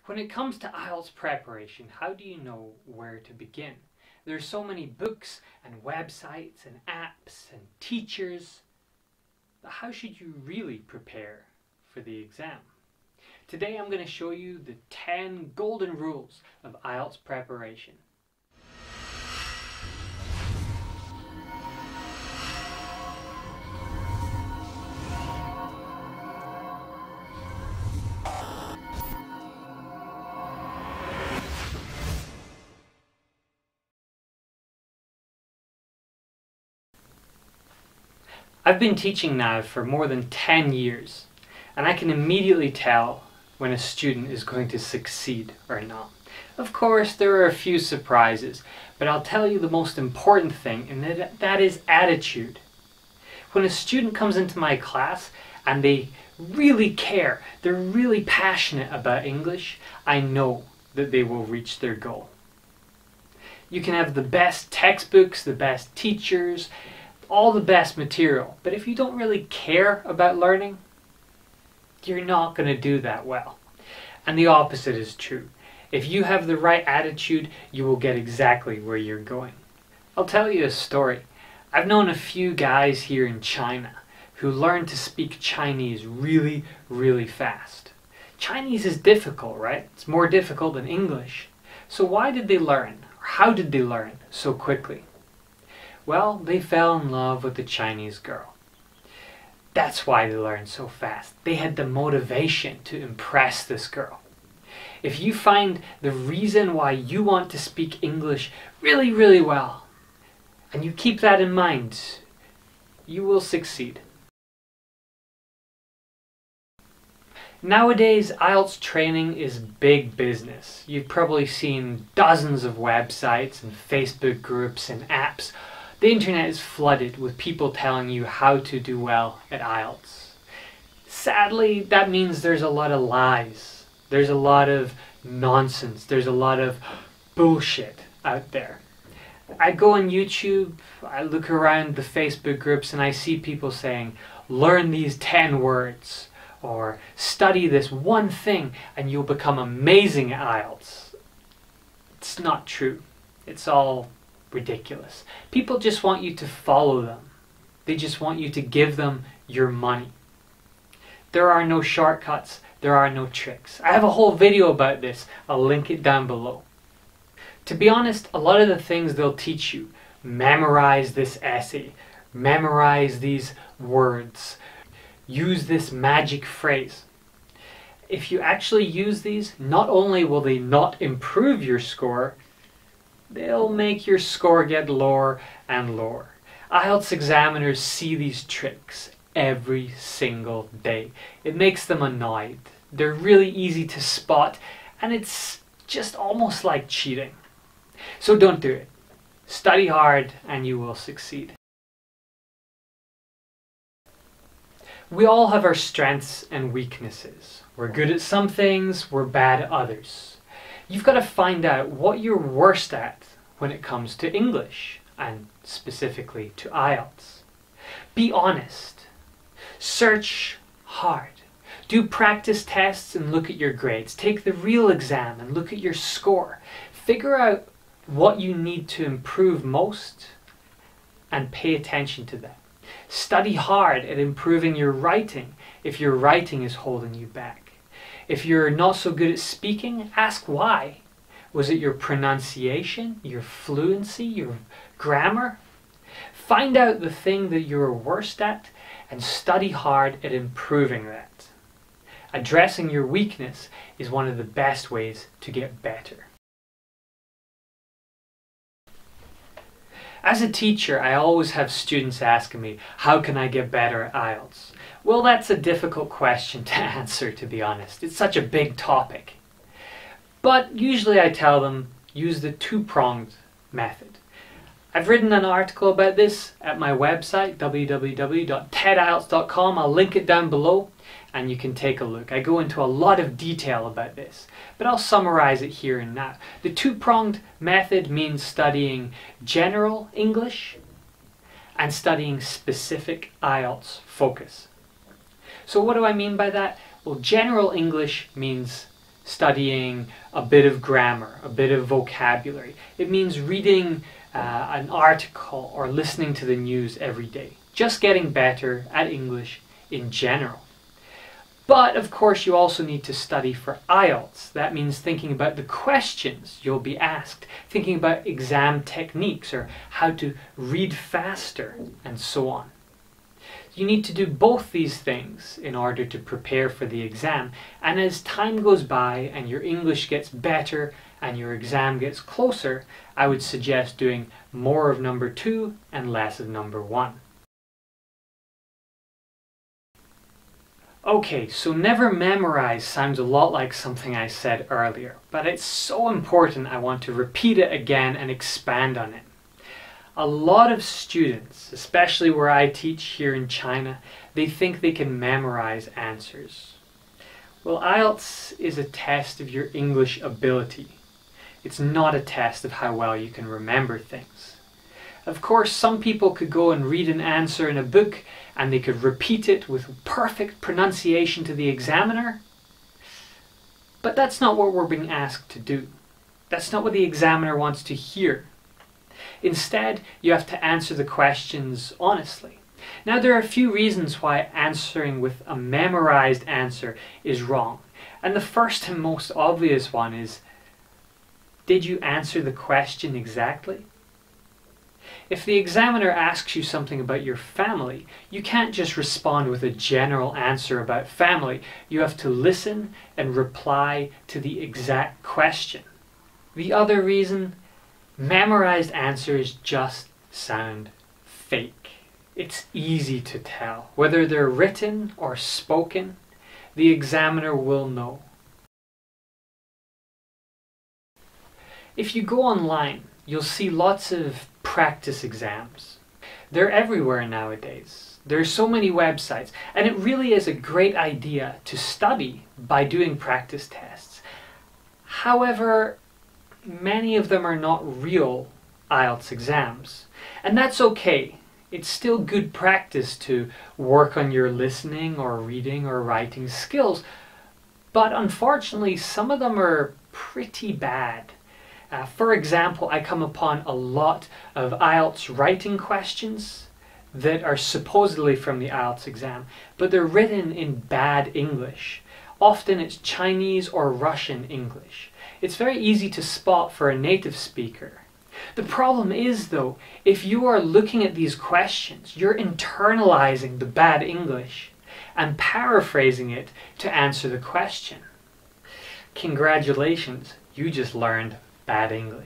When it comes to IELTS preparation, how do you know where to begin? There's so many books and websites and apps and teachers. But how should you really prepare for the exam? Today I'm going to show you the 10 golden rules of IELTS preparation. I've been teaching now for more than 10 years, and I can immediately tell when a student is going to succeed or not. Of course, there are a few surprises, but I'll tell you the most important thing, and that is attitude. When a student comes into my class and they really care, they're really passionate about English, I know that they will reach their goal. You can have the best textbooks, the best teachers, all the best material, but if you don't really care about learning, you're not going to do that well. And the opposite is true. If you have the right attitude, you will get exactly where you're going. I'll tell you a story. I've known a few guys here in China who learned to speak Chinese really, really fast. Chinese is difficult, right? It's more difficult than English. So why did they learn? Or how did they learn so quickly? Well, they fell in love with the Chinese girl. That's why they learned so fast. They had the motivation to impress this girl. If you find the reason why you want to speak English really, really well, and you keep that in mind, you will succeed. Nowadays, IELTS training is big business. You've probably seen dozens of websites and Facebook groups and apps. The internet is flooded with people telling you how to do well at IELTS. Sadly, that means there's a lot of lies. There's a lot of nonsense. There's a lot of bullshit out there. I go on YouTube, I look around the Facebook groups, and I see people saying, learn these 10 words, or study this one thing and you'll become amazing at IELTS. It's not true. It's all ridiculous. People just want you to follow them. They just want you to give them your money. There are no shortcuts. There are no tricks. I have a whole video about this. I'll link it down below. To be honest, a lot of the things they'll teach you, memorize this essay, memorize these words, use this magic phrase. If you actually use these, not only will they not improve your score, they'll make your score get lower and lower. IELTS examiners see these tricks every single day. It makes them annoyed. They're really easy to spot, and it's just almost like cheating. So don't do it. Study hard and you will succeed. We all have our strengths and weaknesses. We're good at some things, we're bad at others. You've got to find out what you're worst at when it comes to English, and specifically to IELTS. Be honest. Search hard. Do practice tests and look at your grades. Take the real exam and look at your score. Figure out what you need to improve most and pay attention to that. Study hard at improving your writing if your writing is holding you back. If you're not so good at speaking, ask why. Was it your pronunciation, your fluency, your grammar? Find out the thing that you're worst at and study hard at improving that. Addressing your weakness is one of the best ways to get better. As a teacher, I always have students asking me, how can I get better at IELTS? Well, that's a difficult question to answer, to be honest. It's such a big topic. But usually I tell them, use the two-pronged method. I've written an article about this at my website, www.TED-IELTS.com. I'll link it down below and you can take a look. I go into a lot of detail about this, but I'll summarize it here and now. The two-pronged method means studying general English and studying specific IELTS focus. So what do I mean by that? Well, general English means studying a bit of grammar, a bit of vocabulary. It means reading an article or listening to the news every day. Just getting better at English in general. But of course you also need to study for IELTS. That means thinking about the questions you'll be asked, thinking about exam techniques or how to read faster and so on. You need to do both these things in order to prepare for the exam, and as time goes by and your English gets better and your exam gets closer, I would suggest doing more of number 2 and less of number 1. Okay, so never memorize sounds a lot like something I said earlier, but it's so important I want to repeat it again and expand on it. A lot of students, especially where I teach here in China, they think they can memorize answers. Well, IELTS is a test of your English ability. It's not a test of how well you can remember things. Of course, some people could go and read an answer in a book and they could repeat it with perfect pronunciation to the examiner. But that's not what we're being asked to do. That's not what the examiner wants to hear. Instead, you have to answer the questions honestly. Now, there are a few reasons why answering with a memorized answer is wrong. And the first and most obvious one is, did you answer the question exactly? If the examiner asks you something about your family, you can't just respond with a general answer about family. You have to listen and reply to the exact question. The other reason, memorized answers just sound fake. It's easy to tell. Whether they're written or spoken, the examiner will know. If you go online, you'll see lots of practice exams. They're everywhere nowadays. There are so many websites, and it really is a great idea to study by doing practice tests. However, many of them are not real IELTS exams, and that's okay. It's still good practice to work on your listening or reading or writing skills, but unfortunately some of them are pretty bad. For example, I come upon a lot of IELTS writing questions that are supposedly from the IELTS exam, but they're written in bad English. Often it's Chinese or Russian English. It's very easy to spot for a native speaker. The problem is, though, if you are looking at these questions, you're internalizing the bad English and paraphrasing it to answer the question. Congratulations, you just learned bad English.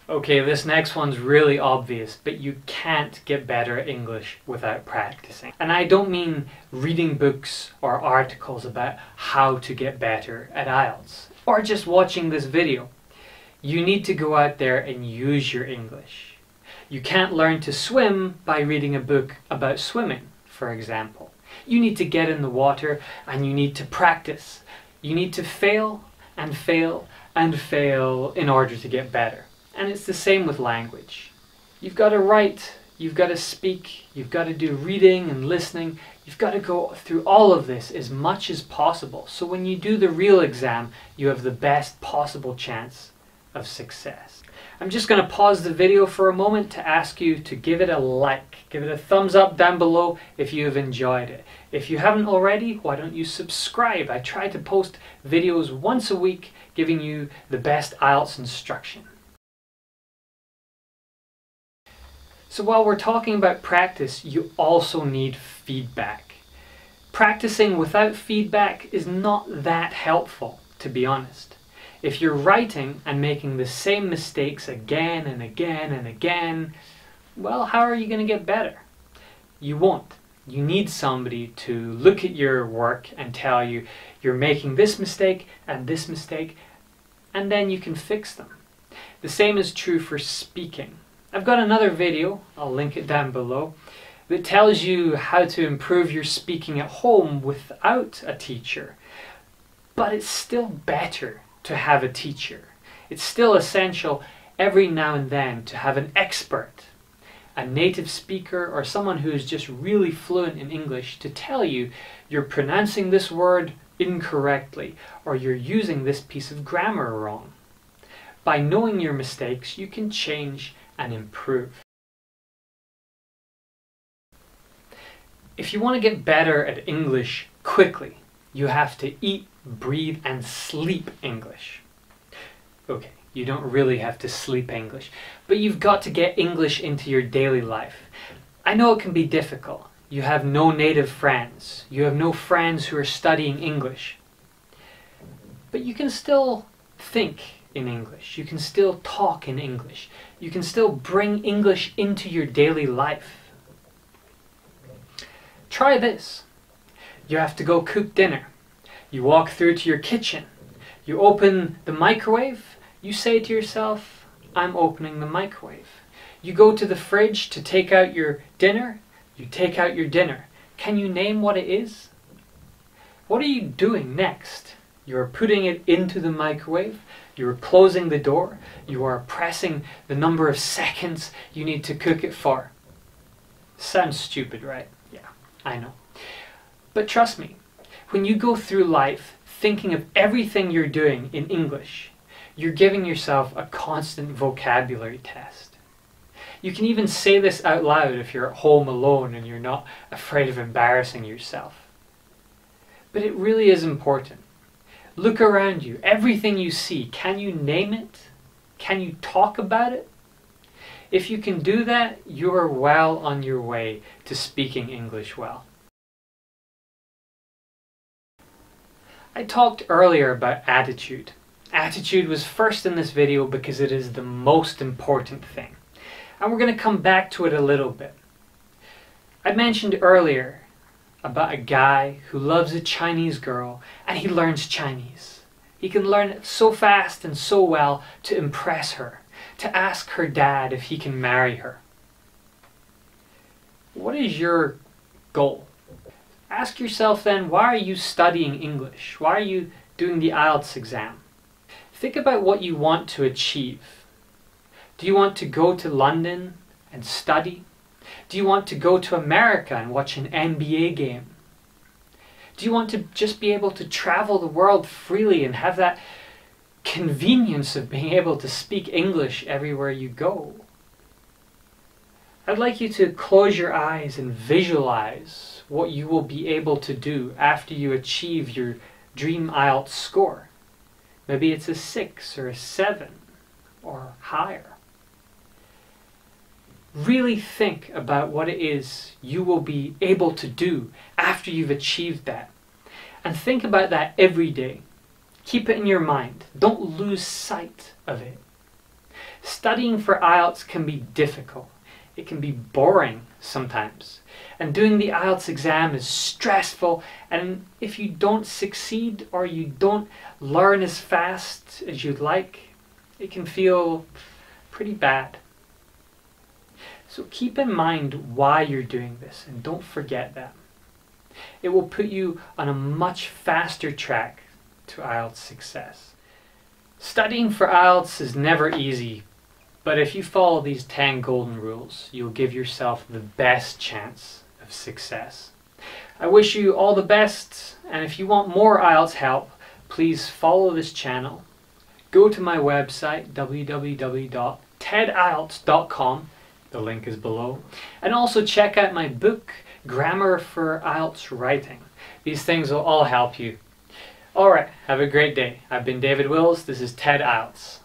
Okay, this next one's really obvious, but you can't get better at English without practicing. And I don't mean reading books or articles about how to get better at IELTS, or just watching this video. You need to go out there and use your English. You can't learn to swim by reading a book about swimming, for example. You need to get in the water and you need to practice. You need to fail and fail and fail in order to get better. And it's the same with language. You've got to write, you've got to speak, you've got to do reading and listening. You've got to go through all of this as much as possible. So when you do the real exam, you have the best possible chance of success. I'm just going to pause the video for a moment to ask you to give it a like. Give it a thumbs up down below if you have enjoyed it. If you haven't already, why don't you subscribe? I try to post videos once a week giving you the best IELTS instruction. So while we're talking about practice, you also need feedback. Practicing without feedback is not that helpful, to be honest. If you're writing and making the same mistakes again and again and again, well, how are you going to get better? You won't. You need somebody to look at your work and tell you you're making this mistake, and then you can fix them. The same is true for speaking. I've got another video, I'll link it down below, that tells you how to improve your speaking at home without a teacher. But it's still better to have a teacher. It's still essential every now and then to have an expert. a native speaker or someone who is just really fluent in English to tell you you're pronouncing this word incorrectly or you're using this piece of grammar wrong. By knowing your mistakes, you can change and improve. If you want to get better at English quickly, you have to eat, breathe, and sleep English. Okay, you don't really have to sleep English, but you've got to get English into your daily life. I know it can be difficult. You have no native friends. You have no friends who are studying English. But you can still think in English. You can still talk in English. You can still bring English into your daily life. Try this. You have to go cook dinner. You walk through to your kitchen. You open the microwave. You say to yourself, I'm opening the microwave. You go to the fridge to take out your dinner. You take out your dinner. Can you name what it is? What are you doing next? You're putting it into the microwave. You're closing the door. You are pressing the number of seconds you need to cook it for. Sounds stupid, right? Yeah, I know. But trust me, when you go through life thinking of everything you're doing in English, you're giving yourself a constant vocabulary test. You can even say this out loud if you're at home alone and you're not afraid of embarrassing yourself. But it really is important. Look around you. Everything you see, can you name it? Can you talk about it? If you can do that, you are well on your way to speaking English well. I talked earlier about attitude. Attitude was first in this video because it is the most important thing. And we're going to come back to it a little bit. I mentioned earlier about a guy who loves a Chinese girl and he learns Chinese. He can learn it so fast and so well to impress her, to ask her dad if he can marry her. What is your goal? Ask yourself then, why are you studying English? Why are you doing the IELTS exam? Think about what you want to achieve. Do you want to go to London and study? Do you want to go to America and watch an NBA game? Do you want to just be able to travel the world freely and have that convenience of being able to speak English everywhere you go? I'd like you to close your eyes and visualize what you will be able to do after you achieve your dream IELTS score. Maybe it's a 6 or a 7 or higher. Really think about what it is you will be able to do after you've achieved that. And think about that every day. Keep it in your mind. Don't lose sight of it. Studying for IELTS can be difficult. It can be boring sometimes. And doing the IELTS exam is stressful. And if you don't succeed or you don't learn as fast as you'd like, it can feel pretty bad. So keep in mind why you're doing this and don't forget that. It will put you on a much faster track to IELTS success. Studying for IELTS is never easy, but if you follow these 10 golden rules, you'll give yourself the best chance of success. I wish you all the best, and if you want more IELTS help, please follow this channel. Go to my website, www.TED-IELTS.com. The link is below. And also check out my book, Grammar for IELTS Writing. These things will all help you. Alright, have a great day. I've been David Wills. This is TED-IELTS.